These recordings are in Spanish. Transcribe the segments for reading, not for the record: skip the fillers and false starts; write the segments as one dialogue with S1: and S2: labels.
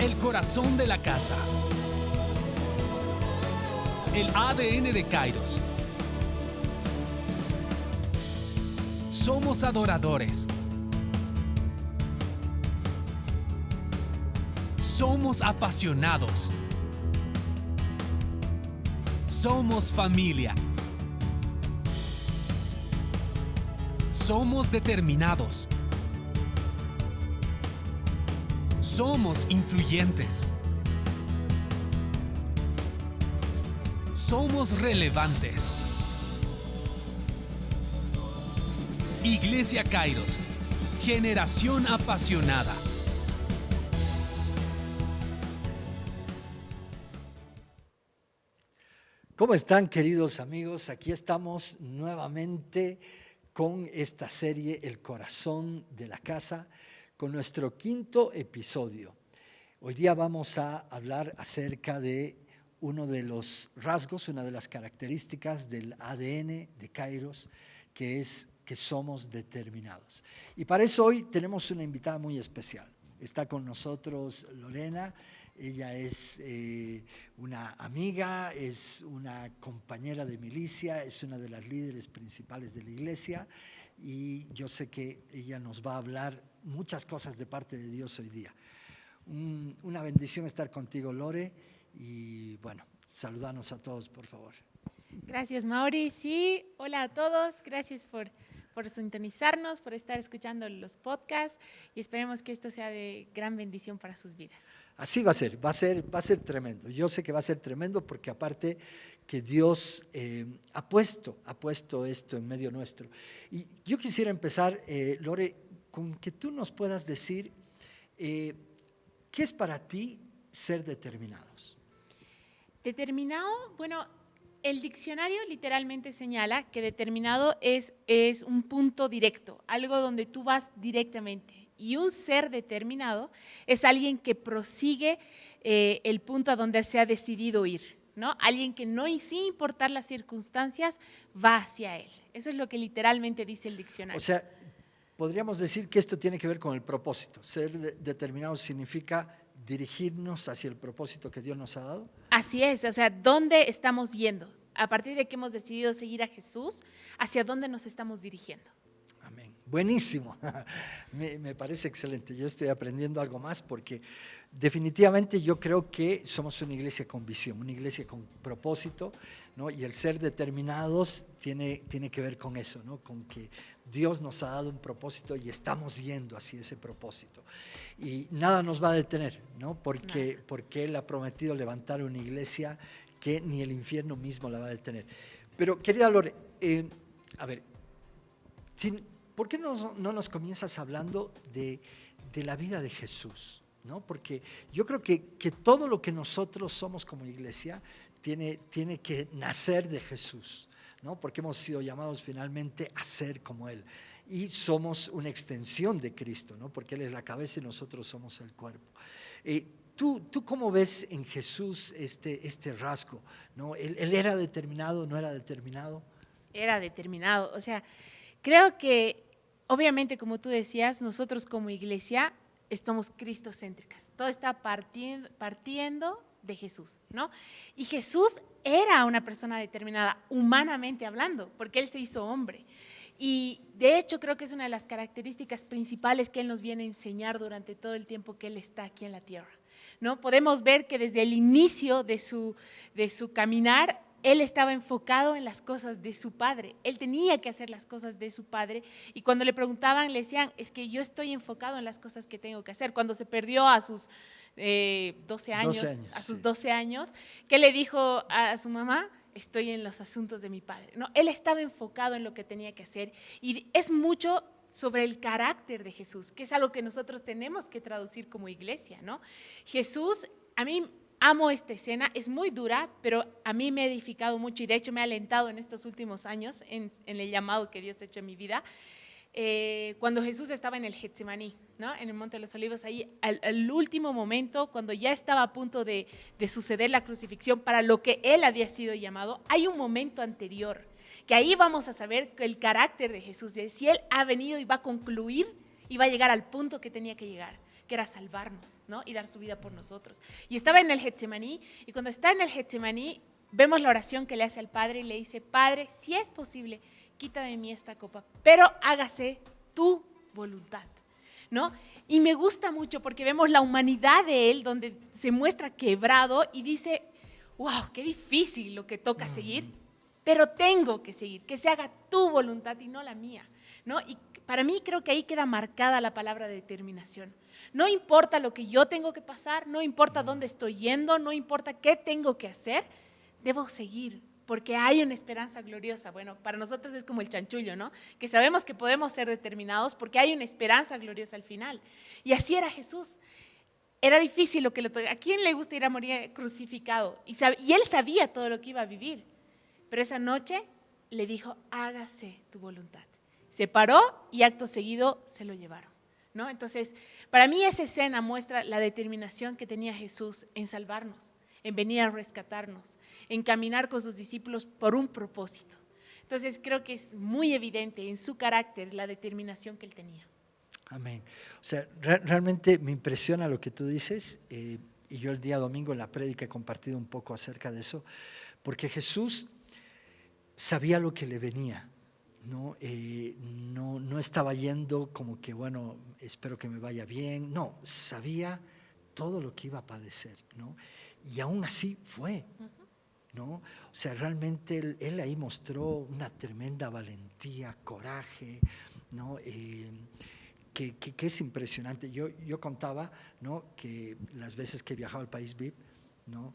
S1: El corazón de la casa. El ADN de Kairos. Somos adoradores. Somos apasionados. Somos familia. Somos determinados. Somos influyentes. Somos relevantes. Iglesia Kairos, generación apasionada.
S2: ¿Cómo están, queridos amigos? Aquí estamos nuevamente con esta serie El corazón de la casa, con nuestro 5º episodio. Hoy día vamos a hablar acerca de uno de los rasgos, una de las características del ADN de Kairos, que es que somos determinados. Y para eso hoy tenemos una invitada muy especial. Está con nosotros Lorena. Ella es una amiga, es una compañera de milicia, es una de las líderes principales de la iglesia y yo sé que ella nos va a hablar muchas cosas de parte de Dios hoy día. Una bendición estar contigo, Lore, y bueno, saludanos a todos, por favor.
S3: Gracias, Mauri. Sí, hola a todos, gracias por sintonizarnos, por estar escuchando los podcasts y esperemos que esto sea de gran bendición para sus vidas.
S2: Así va a ser tremendo. Yo sé que va a ser tremendo porque aparte que Dios ha puesto esto en medio nuestro. Y yo quisiera empezar, Lore, con que tú nos puedas decir qué es para ti ser determinados.
S3: Determinado, bueno, el diccionario literalmente señala que determinado es un punto directo, algo donde tú vas directamente. Y un ser determinado es alguien que prosigue el punto a donde se ha decidido ir, ¿no? Alguien que no, y sin importar las circunstancias, va hacia él. Eso es lo que literalmente dice el diccionario.
S2: O sea, podríamos decir que esto tiene que ver con el propósito. Ser determinado significa dirigirnos hacia el propósito que Dios nos ha dado.
S3: Así es, o sea, ¿dónde estamos yendo? A partir de que hemos decidido seguir a Jesús, ¿hacia dónde nos estamos dirigiendo?
S2: Amén. Buenísimo. Me parece excelente. Yo estoy aprendiendo algo más porque definitivamente yo creo que somos una iglesia con visión, una iglesia con propósito, ¿no? Y el ser determinados tiene que ver con eso, ¿no? Con que Dios nos ha dado un propósito y estamos yendo hacia ese propósito. Y nada nos va a detener, ¿no? Porque Él ha prometido levantar una iglesia que ni el infierno mismo la va a detener. Pero querida Lore, a ver, ¿por qué no nos comienzas hablando de la vida de Jesús? ¿No? Porque yo creo que todo lo que nosotros somos como iglesia tiene que nacer de Jesús, ¿no? Porque hemos sido llamados finalmente a ser como Él. Y somos una extensión de Cristo, ¿no? Porque Él es la cabeza y nosotros somos el cuerpo. ¿Tú cómo ves en Jesús este rasgo? ¿No? ¿Él era determinado, no era determinado?
S3: Era determinado, o sea, creo que obviamente, como tú decías, nosotros como iglesia estamos cristocéntricas. Todo está partiendo de Jesús, ¿no? Y Jesús era una persona determinada, humanamente hablando, porque Él se hizo hombre. Y de hecho creo que es una de las características principales que Él nos viene a enseñar durante todo el tiempo que Él está aquí en la tierra, ¿no? Podemos ver que desde el inicio de su caminar, Él estaba enfocado en las cosas de su Padre. Él tenía que hacer las cosas de su Padre. Y cuando le preguntaban, le decían, es que yo estoy enfocado en las cosas que tengo que hacer. Cuando se perdió a sus 12 años, ¿qué le dijo a su mamá? Estoy en los asuntos de mi Padre. No, Él estaba enfocado en lo que tenía que hacer. Y es mucho sobre el carácter de Jesús, que es algo que nosotros tenemos que traducir como iglesia, ¿no? Jesús, a mí amo esta escena, es muy dura, pero a mí me ha edificado mucho y de hecho me ha alentado en estos últimos años en el llamado que Dios ha hecho en mi vida. Cuando Jesús estaba en el Getsemaní, ¿no? En el Monte de los Olivos, ahí al último momento, cuando ya estaba a punto de suceder la crucifixión para lo que Él había sido llamado, hay un momento anterior, que ahí vamos a saber el carácter de Jesús, de si Él ha venido y va a concluir y va a llegar al punto que tenía que llegar. que era salvarnos, ¿no? Y dar su vida por nosotros. Y estaba en el Getsemaní, y cuando está en el Getsemaní, vemos la oración que le hace al Padre y le dice, Padre, si es posible, quita de mí esta copa, pero hágase tu voluntad, ¿no? Y me gusta mucho porque vemos la humanidad de él, donde se muestra quebrado y dice, wow, qué difícil lo que toca seguir, pero tengo que seguir, que se haga tu voluntad y no la mía, ¿no? Y para mí creo que ahí queda marcada la palabra determinación. No importa lo que yo tengo que pasar, no importa dónde estoy yendo, no importa qué tengo que hacer, debo seguir, porque hay una esperanza gloriosa. Bueno, para nosotros es como el chanchullo, ¿no? Que sabemos que podemos ser determinados porque hay una esperanza gloriosa al final. Y así era Jesús. Era difícil lo que le tocaba. ¿A quién le gusta ir a morir crucificado? Y él sabía todo lo que iba a vivir. Pero esa noche le dijo, hágase tu voluntad. Se paró y acto seguido se lo llevaron, ¿no? Entonces, para mí esa escena muestra la determinación que tenía Jesús en salvarnos, en venir a rescatarnos, en caminar con sus discípulos por un propósito. Entonces, creo que es muy evidente en su carácter la determinación que él tenía.
S2: Amén. O sea, realmente me impresiona lo que tú dices, y yo el día domingo en la prédica he compartido un poco acerca de eso, porque Jesús sabía lo que le venía, ¿no? No estaba yendo como que, bueno, espero que me vaya bien, no, sabía todo lo que iba a padecer, ¿no? Y aún así fue, ¿no? O sea, realmente él ahí mostró una tremenda valentía, coraje, ¿no? Que es impresionante. Yo contaba, ¿no?, que las veces que he viajado al país VIP, ¿no?,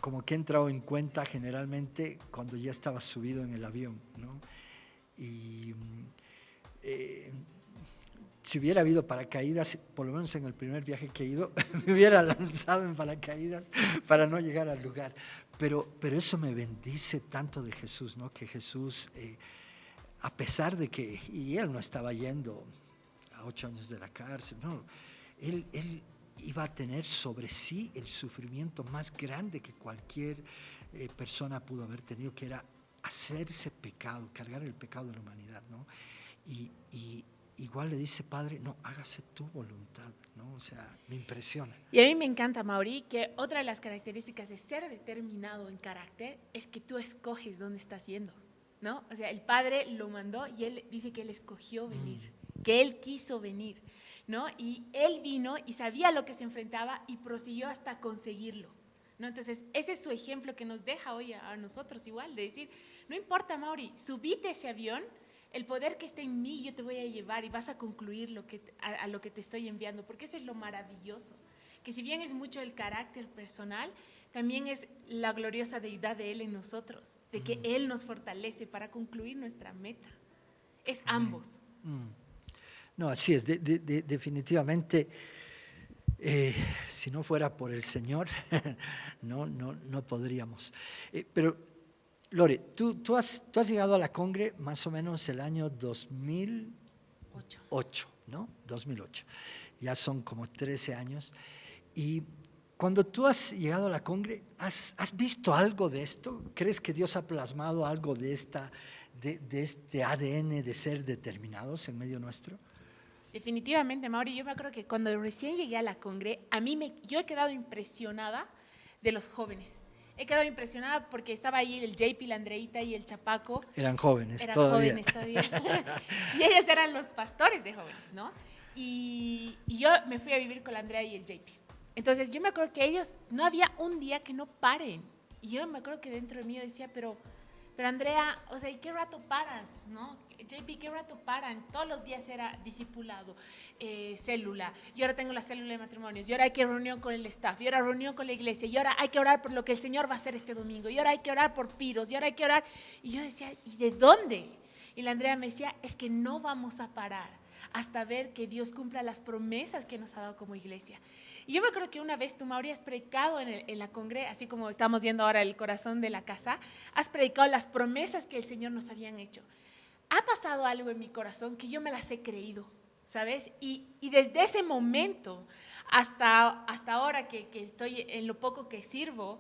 S2: como que he entrado en cuenta generalmente cuando ya estaba subido en el avión, ¿no? Y si hubiera habido paracaídas, por lo menos en el primer viaje que he ido, me hubiera lanzado en paracaídas para no llegar al lugar. Pero eso me bendice tanto de Jesús, ¿no? Que Jesús, a pesar de que, y él no estaba yendo a 8 años de la cárcel, no, él iba a tener sobre sí el sufrimiento más grande que cualquier persona pudo haber tenido, que era hacerse pecado, cargar el pecado de la humanidad, ¿no? Y igual le dice, Padre, no, hágase tu voluntad, ¿no? O sea, me impresiona.
S3: Y a mí me encanta, Mauri, que otra de las características de ser determinado en carácter es que tú escoges dónde estás yendo, ¿no? O sea, el Padre lo mandó y él dice que él escogió venir, que él quiso venir, ¿no? Y él vino y sabía lo que se enfrentaba y prosiguió hasta conseguirlo, ¿no? Entonces, ese es su ejemplo que nos deja hoy a nosotros igual, de decir, no importa, Mauri, subite ese avión, el poder que está en mí yo te voy a llevar y vas a concluir a lo que te estoy enviando, porque eso es lo maravilloso, que si bien es mucho el carácter personal, también es la gloriosa deidad de Él en nosotros, de que Él nos fortalece para concluir nuestra meta. Es ambos.
S2: No, así es, definitivamente, si no fuera por el Señor, no podríamos. Pero Lore, tú has llegado a la Congre más o menos el año 2008, ¿no? 2008. Ya son como 13 años. Y cuando tú has llegado a la Congre, ¿has visto algo de esto? ¿Crees que Dios ha plasmado algo de este ADN de ser determinados en medio nuestro?
S3: Definitivamente, Mauri. Yo me acuerdo que cuando recién llegué a la Congre, yo he quedado impresionada de los jóvenes. He quedado impresionada porque estaba ahí el JP, la Andreita y el Chapaco.
S2: Eran jóvenes
S3: todavía. Y ellos eran los pastores de jóvenes, ¿no? Y yo me fui a vivir con la Andrea y el JP. Entonces yo me acuerdo que ellos, no había un día que no paren. Y yo me acuerdo que dentro de mí yo decía, pero Andrea, o sea, ¿y qué rato paras, no? JP, ¿qué rato paran? Todos los días era discipulado, célula, y ahora tengo la célula de matrimonios, y ahora hay que reunión con el staff, y ahora reunión con la iglesia, y ahora hay que orar por lo que el Señor va a hacer este domingo, y ahora hay que orar por Piros, y ahora hay que orar. Y yo decía, ¿y de dónde? Y la Andrea me decía, es que no vamos a parar hasta ver que Dios cumpla las promesas que nos ha dado como iglesia. Y yo me acuerdo que una vez tú, Mauri, has predicado en la Congre, así como estamos viendo ahora el corazón de la casa, has predicado las promesas que el Señor nos habían hecho. Ha pasado algo en mi corazón que yo me las he creído, ¿sabes? Y desde ese momento hasta ahora que estoy en lo poco que sirvo,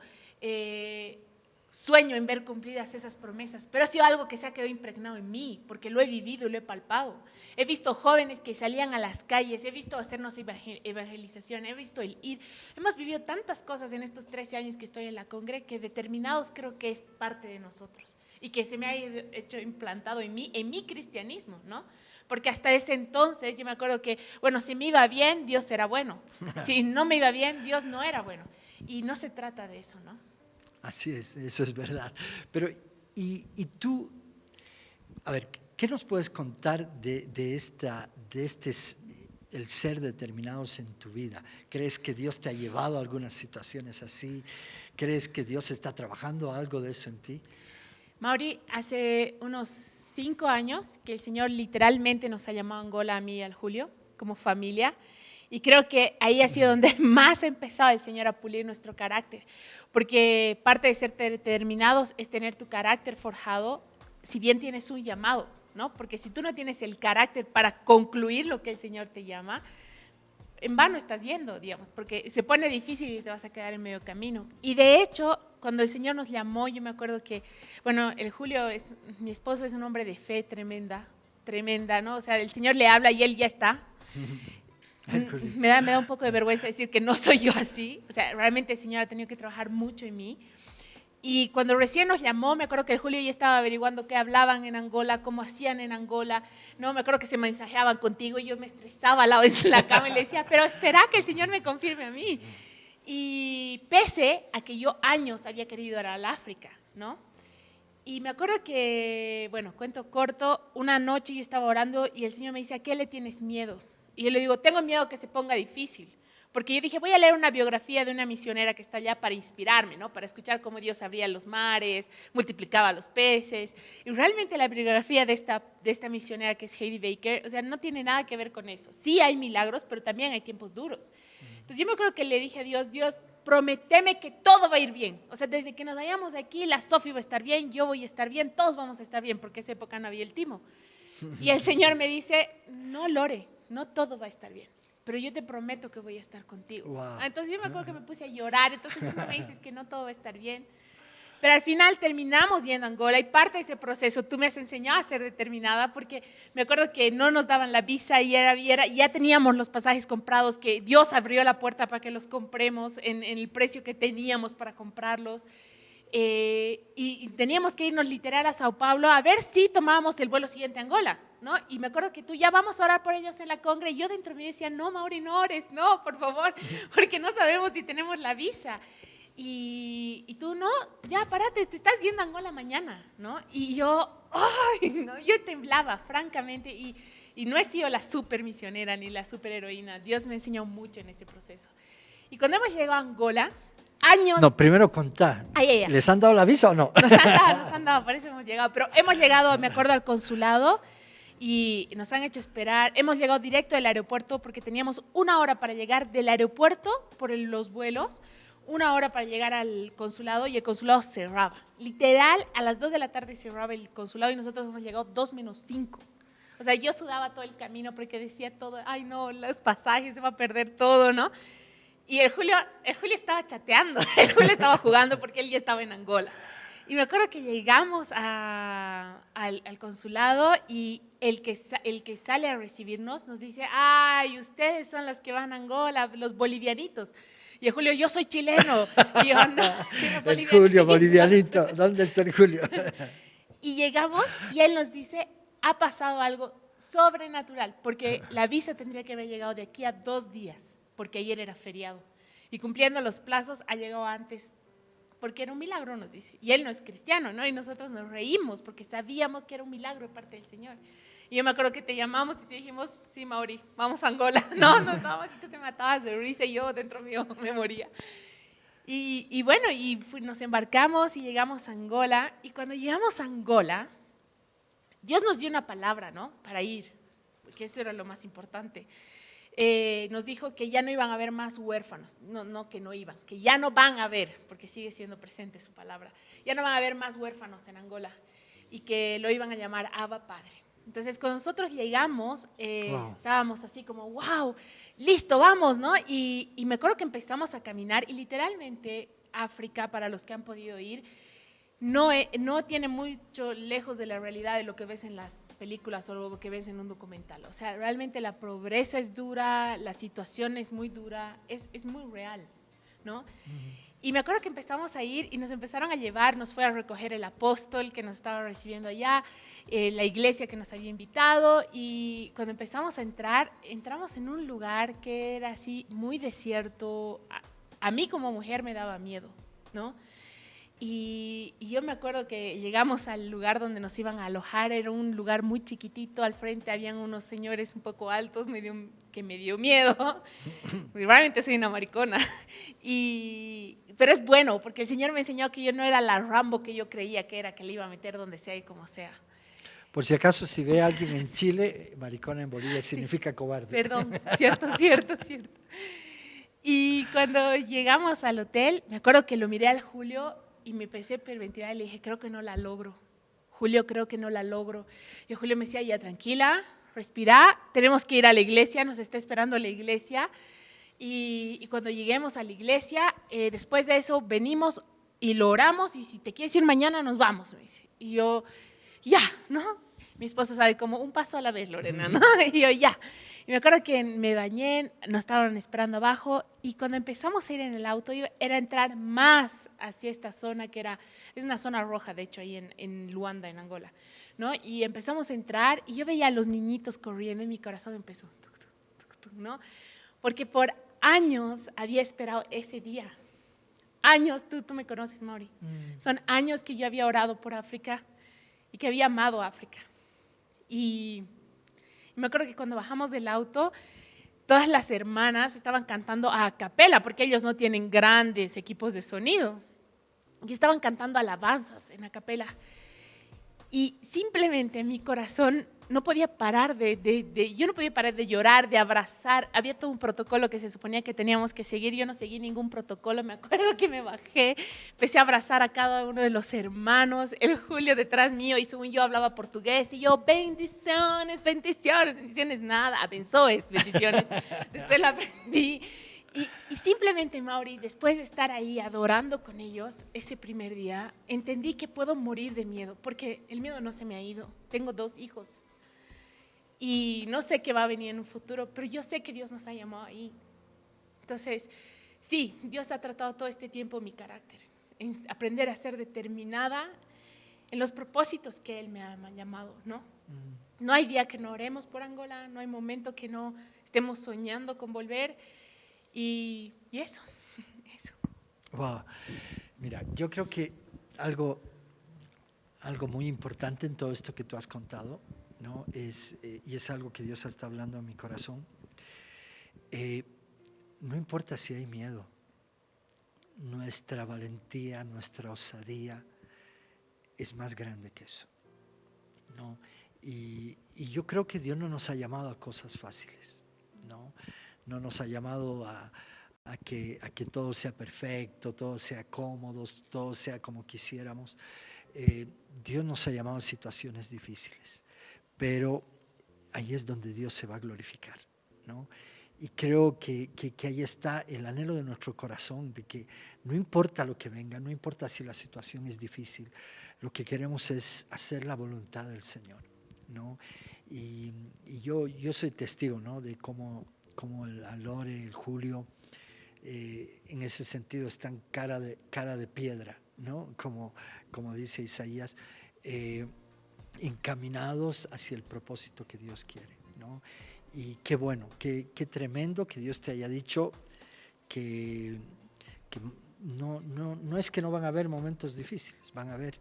S3: sueño en ver cumplidas esas promesas, pero ha sido algo que se ha quedado impregnado en mí, porque lo he vivido y lo he palpado. He visto jóvenes que salían a las calles, he visto hacernos evangelización, he visto el ir. Hemos vivido tantas cosas en estos 13 años que estoy en la Congre, que determinados creo que es parte de nosotros y que se me ha hecho implantado en mi cristianismo, ¿no? Porque hasta ese entonces yo me acuerdo que, bueno, si me iba bien, Dios era bueno. Si no me iba bien, Dios no era bueno. Y no se trata de eso, ¿no?
S2: Así es, eso es verdad. Pero, y tú, a ver, ¿qué nos puedes contar el ser determinados en tu vida? ¿Crees que Dios te ha llevado a algunas situaciones así? ¿Crees que Dios está trabajando algo de eso en ti?
S3: Mauri, hace unos 5 años que el Señor literalmente nos ha llamado a Angola, a mí y al Julio, como familia. Y creo que ahí ha sido donde más ha empezado el Señor a pulir nuestro carácter. Porque parte de ser determinados es tener tu carácter forjado, si bien tienes un llamado, ¿no? Porque si tú no tienes el carácter para concluir lo que el Señor te llama, en vano estás yendo, digamos, porque se pone difícil y te vas a quedar en medio camino. Y de hecho, cuando el Señor nos llamó, yo me acuerdo que, bueno, el Julio, mi esposo, es un hombre de fe tremenda, ¿no? O sea, el Señor le habla y él ya está. Me da un poco de vergüenza decir que no soy yo así. O sea, realmente el Señor ha tenido que trabajar mucho en mí. Y cuando recién nos llamó, me acuerdo que el Julio ya estaba averiguando qué hablaban en Angola, cómo hacían en Angola. No, me acuerdo que se mensajeaban contigo y yo me estresaba al lado de la cama y le decía, pero espera que el Señor me confirme a mí. Y pese a que yo años había querido ir al África, ¿no? Y me acuerdo que, bueno, cuento corto, una noche yo estaba orando y el Señor me dice, ¿a qué le tienes miedo? Y yo le digo, tengo miedo que se ponga difícil. Porque yo dije, voy a leer una biografía de una misionera que está allá para inspirarme, ¿no? Para escuchar cómo Dios abría los mares, multiplicaba los peces. Y realmente la biografía de esta misionera, que es Heidi Baker, o sea, no tiene nada que ver con eso. Sí hay milagros, pero también hay tiempos duros. Entonces yo me acuerdo que le dije a Dios, Dios, prométeme que todo va a ir bien. O sea, desde que nos vayamos de aquí, la Sofi va a estar bien, yo voy a estar bien, todos vamos a estar bien, porque en esa época no había el timo. Y el Señor me dice, no, Lore, no todo va a estar bien, pero yo te prometo que voy a estar contigo.
S2: Wow.
S3: Entonces yo me acuerdo que me puse a llorar, entonces tú me dices que no todo va a estar bien. Pero al final terminamos yendo a Angola y parte de ese proceso tú me has enseñado a ser determinada, porque me acuerdo que no nos daban la visa y ya teníamos los pasajes comprados, que Dios abrió la puerta para que los compremos en el precio que teníamos para comprarlos. Y teníamos que irnos literal a Sao Paulo a ver si tomábamos el vuelo siguiente a Angola, ¿no? Y me acuerdo que tú, ya vamos a orar por ellos en la Congre, y yo dentro de mí decía, no, Mauri, no ores, no, por favor, porque no sabemos si tenemos la visa. Y tú, no, ya, párate, te estás yendo a Angola mañana, ¿no? Y yo, ¡ay! ¿No? Yo temblaba, francamente, y no he sido la super misionera ni la super heroína. Dios me enseñó mucho en ese proceso. Y cuando hemos llegado a Angola, años...
S2: No, primero contá. ¿Les han dado la visa o no?
S3: Nos han dado, por eso hemos llegado. Pero hemos llegado, me acuerdo, al consulado y nos han hecho esperar. Hemos llegado directo del aeropuerto porque teníamos 1 hora para llegar del aeropuerto por los vuelos, 1 hora para llegar al consulado, y el consulado cerraba. Literal, a las 2 de la tarde cerraba el consulado y nosotros hemos llegado 2 menos 5. O sea, yo sudaba todo el camino porque decía todo, ay no, los pasajes, se va a perder todo, ¿no? Y el Julio estaba chateando, el Julio estaba jugando porque él ya estaba en Angola. Y me acuerdo que llegamos al consulado y el que sale a recibirnos nos dice, ay, ustedes son los que van a Angola, los bolivianitos. Y el Julio, yo soy chileno. Y yo, no,
S2: el Julio, bolivianito, ¿dónde está el Julio?
S3: Y llegamos y él nos dice, ha pasado algo sobrenatural, porque la visa tendría que haber llegado de aquí a 2 días, porque ayer era feriado. Y cumpliendo los plazos, ha llegado antes, porque era un milagro, nos dice. Y él no es cristiano, ¿no? Y nosotros nos reímos, porque sabíamos que era un milagro de parte del Señor. Y yo me acuerdo que te llamamos y te dijimos, sí, Mauri, vamos a Angola. No, nos estábamos y tú te matabas de risa y yo dentro mío me moría. Y bueno, nos embarcamos y llegamos a Angola. Y cuando llegamos a Angola, Dios nos dio una palabra, ¿no? Para ir, porque eso era lo más importante. Nos dijo que ya no iban a haber más huérfanos, no que no iban, que ya no van a haber, porque sigue siendo presente su palabra, ya no van a haber más huérfanos en Angola, y que lo iban a llamar Abba Padre. Entonces, cuando nosotros llegamos, estábamos así como, wow, listo, vamos, ¿no? Y me acuerdo que empezamos a caminar y literalmente África, para los que han podido ir, no tiene mucho lejos de la realidad de lo que ves en las películas o lo que ves en un documental. O sea, realmente la pobreza es dura, la situación es muy dura, es muy real, ¿no? Y me acuerdo que empezamos a ir y nos empezaron a llevar, nos fue a recoger el apóstol que nos estaba recibiendo allá, la iglesia que nos había invitado, y cuando empezamos a entrar, entramos en un lugar que era así muy desierto. A mí como mujer me daba miedo, ¿no? Y yo me acuerdo que llegamos al lugar donde nos iban a alojar, era un lugar muy chiquitito, al frente habían unos señores un poco altos, que me dio miedo, realmente soy una maricona, pero es bueno, porque el Señor me enseñó que yo no era la Rambo que yo creía que era, que le iba a meter donde sea y como sea.
S2: Por si acaso, si ve a alguien en Chile, maricona en Bolivia significa cobarde.
S3: Perdón, cierto. Y cuando llegamos al hotel, me acuerdo que lo miré al Julio y me empecé a hiperventilar y le dije, creo que no la logro. Julio, creo que no la logro. Y Julio me decía, ya tranquila, respira, tenemos que ir a la iglesia, nos está esperando la iglesia. Y cuando lleguemos a la iglesia, después de eso venimos y lo oramos, y si te quieres ir mañana nos vamos, me dice. Y yo, ya, ¿no? Mi esposo sabe como un paso a la vez, Lorena, ¿no? Y yo, ya. Y me acuerdo que me bañé, nos estaban esperando abajo, y cuando empezamos a ir en el auto, era entrar más hacia esta zona es una zona roja, de hecho, ahí en Luanda, en Angola, ¿no? Y empezamos a entrar, y yo veía a los niñitos corriendo, y mi corazón empezó, tuc, tuc, tuc, tuc, ¿no? Porque por años había esperado ese día. Años, tú me conoces, Mauri. Son años que yo había orado por África y que había amado África. Y me acuerdo que cuando bajamos del auto, todas las hermanas estaban cantando a capela, porque ellos no tienen grandes equipos de sonido, y estaban cantando alabanzas en a capela. Y simplemente mi corazón no podía parar yo no podía parar de llorar, de abrazar. Había todo un protocolo que se suponía que teníamos que seguir. Yo no seguí ningún protocolo. Me acuerdo que me bajé, empecé a abrazar a cada uno de los hermanos. El Julio detrás mío, y según yo hablaba portugués, y yo, bendiciones, bendiciones, bendiciones, nada, abençoes, bendiciones. Después la aprendí. Y simplemente, Mauri, después de estar ahí adorando con ellos ese primer día, entendí que puedo morir de miedo, porque el miedo no se me ha ido. Tengo 2 hijos y no sé qué va a venir en un futuro, pero yo sé que Dios nos ha llamado ahí. Entonces, sí, Dios ha tratado todo este tiempo mi carácter, en aprender a ser determinada en los propósitos que Él me ha llamado, ¿no? No hay día que no oremos por Angola, no hay momento que no estemos soñando con volver. Y eso.
S2: Wow. Mira, yo creo que algo muy importante en todo esto que tú has contado, ¿no? Y es algo que Dios está hablando a mi corazón. No importa si hay miedo, nuestra valentía, nuestra osadía es más grande que eso, ¿no? Y yo creo que Dios no nos ha llamado a cosas fáciles, ¿no? No nos ha llamado a que todo sea perfecto, todo sea cómodo, todo sea como quisiéramos. Dios nos ha llamado a situaciones difíciles, pero ahí es donde Dios se va a glorificar, ¿no? Y creo que ahí está el anhelo de nuestro corazón, de que no importa lo que venga, no importa si la situación es difícil, lo que queremos es hacer la voluntad del Señor, ¿no? Y yo soy testigo, ¿no? De cómo el Lore, el Julio, en ese sentido están cara de piedra, ¿no? Como dice Isaías, encaminados hacia el propósito que Dios quiere, ¿no? Y qué bueno, qué tremendo que Dios te haya dicho que no es que no van a haber momentos difíciles, van a haber,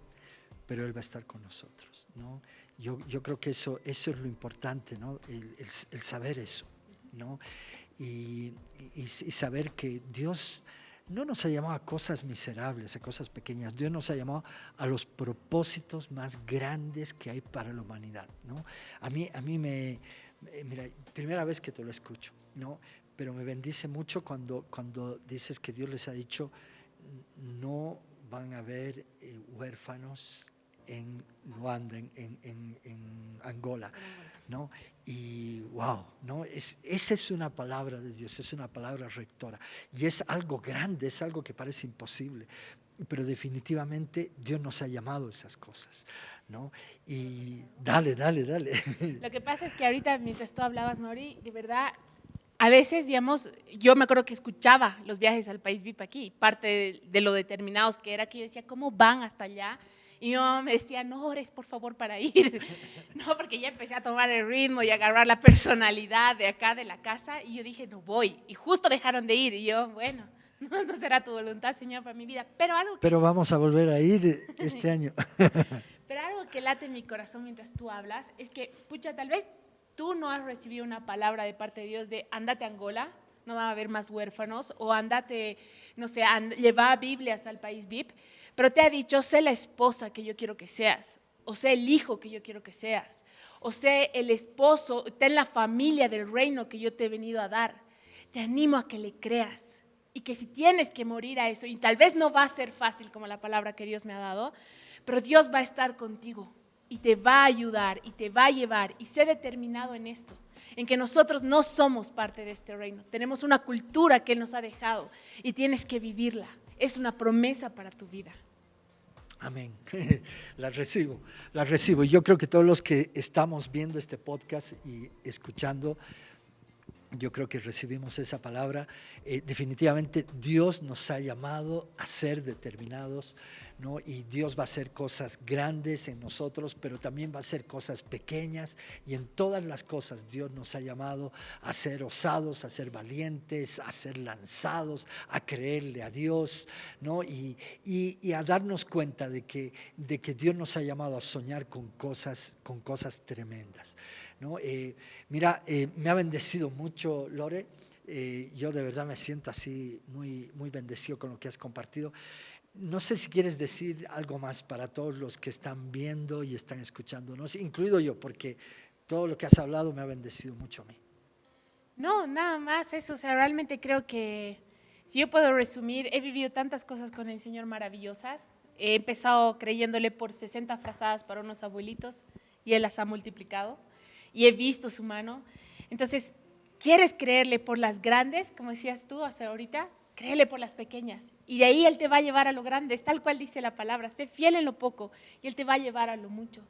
S2: pero Él va a estar con nosotros, ¿no? Yo creo que eso es lo importante, ¿no? El saber eso, ¿no? Y saber que Dios no nos ha llamado a cosas miserables, a cosas pequeñas. Dios nos ha llamado a los propósitos más grandes que hay para la humanidad, ¿no? A mí mira, primera vez que te lo escucho, ¿no? Pero me bendice mucho cuando dices que Dios les ha dicho, no van a haber huérfanos en Luanda, en Angola, ¿no? Y wow, ¿no? Esa es una palabra de Dios, es una palabra rectora, y es algo grande, es algo que parece imposible. pero definitivamente Dios nos ha llamado a esas cosas, ¿no? Y dale.
S3: Lo que pasa es que ahorita, mientras tú hablabas, Mauri, de verdad, a veces, digamos, yo me acuerdo que escuchaba los viajes al país VIP aquí, parte de lo determinados que era, que yo decía, ¿cómo van hasta allá? Y mi mamá me decía, no ores, por favor, para ir. No, porque ya empecé a tomar el ritmo y a agarrar la personalidad de acá, de la casa, y yo dije, no voy. Y justo dejaron de ir, y yo, bueno, no será tu voluntad, Señor, para mi vida. Pero
S2: vamos a volver a ir este año.
S3: Pero algo que late en mi corazón mientras tú hablas es que, pucha, tal vez tú no has recibido una palabra de parte de Dios de ándate a Angola, no va a haber más huérfanos, o ándate, no sé, lleva Biblias al país VIP, pero te ha dicho, sé la esposa que yo quiero que seas, o sé el hijo que yo quiero que seas, o sé el esposo, ten la familia del reino que yo te he venido a dar. Te animo a que le creas y que si tienes que morir a eso, y tal vez no va a ser fácil como la palabra que Dios me ha dado, pero Dios va a estar contigo y te va a ayudar y te va a llevar, y sé determinado en esto, en que nosotros no somos parte de este reino, tenemos una cultura que Él nos ha dejado y tienes que vivirla, es una promesa para tu vida.
S2: Amén. La recibo. Yo creo que todos los que estamos viendo este podcast y escuchando, yo creo que recibimos esa palabra. Definitivamente Dios nos ha llamado a ser determinados, ¿no? Y Dios va a hacer cosas grandes en nosotros, pero también va a hacer cosas pequeñas, y en todas las cosas Dios nos ha llamado a ser osados, a ser valientes, a ser lanzados, a creerle a Dios, ¿no? Y a darnos cuenta de que Dios nos ha llamado a soñar con cosas tremendas, ¿no? Mira, me ha bendecido mucho, Lore. Yo de verdad me siento así muy, muy bendecido con lo que has compartido. No sé si quieres decir algo más para todos los que están viendo y están escuchándonos, incluido yo, porque todo lo que has hablado me ha bendecido mucho a mí.
S3: No, nada más eso. O sea, realmente creo que, si yo puedo resumir, he vivido tantas cosas con el Señor maravillosas. He empezado creyéndole por 60 frazadas para unos abuelitos y Él las ha multiplicado. Y he visto su mano. Entonces, ¿quieres creerle por las grandes, como decías tú hace ahorita? Créele por las pequeñas. Y de ahí Él te va a llevar a lo grande, es tal cual dice la palabra. Sé fiel en lo poco y Él te va a llevar a lo mucho,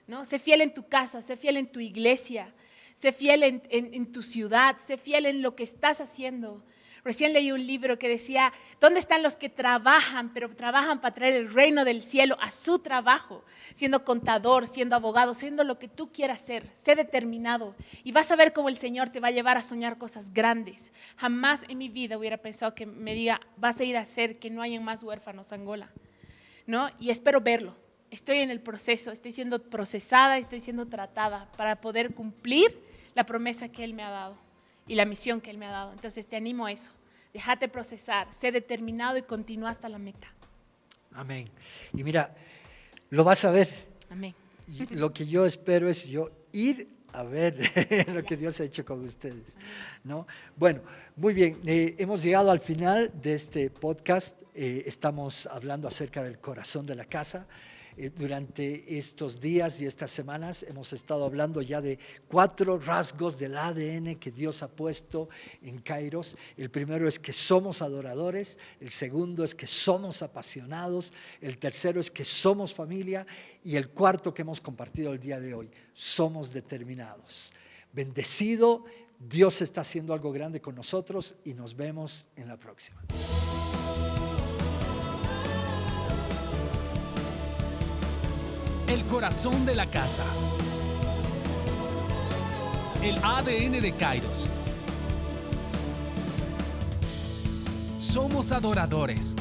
S3: ¿no? Sé fiel en tu casa, sé fiel en tu iglesia, sé fiel en tu ciudad, sé fiel en lo que estás haciendo. Recién leí un libro que decía, ¿dónde están los que trabajan, pero trabajan para traer el reino del cielo a su trabajo? Siendo contador, siendo abogado, siendo lo que tú quieras ser, sé determinado. Y vas a ver cómo el Señor te va a llevar a soñar cosas grandes. Jamás en mi vida hubiera pensado que me diga, vas a ir a hacer que no hayan más huérfanos en Angola, ¿no? Y espero verlo. Estoy en el proceso, estoy siendo procesada, estoy siendo tratada para poder cumplir la promesa que Él me ha dado y la misión que Él me ha dado. Entonces te animo a eso. Déjate procesar, sé determinado y continúa hasta la meta.
S2: Amén. Y mira, lo vas a ver.
S3: Amén.
S2: Y lo que yo espero es ir a ver lo que Dios ha hecho con ustedes, ¿no? Bueno, muy bien. Hemos llegado al final de este podcast. Estamos hablando acerca del corazón de la casa. Durante estos días y estas semanas hemos estado hablando ya de 4 rasgos del ADN que Dios ha puesto en Kairos. El primero es que somos adoradores, el segundo es que somos apasionados, el tercero es que somos familia, y el cuarto que hemos compartido el día de hoy, somos determinados. Bendecido, Dios está haciendo algo grande con nosotros y nos vemos en la próxima.
S1: El corazón de la casa. El ADN de Kairos. Somos adoradores.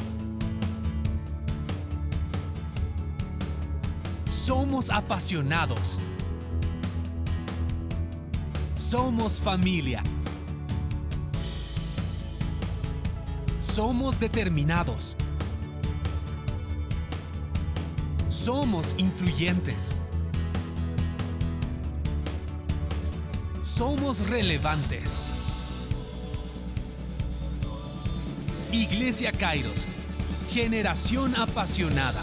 S1: Somos apasionados. Somos familia. Somos determinados. Somos influyentes. Somos relevantes. Iglesia Kairos, generación apasionada.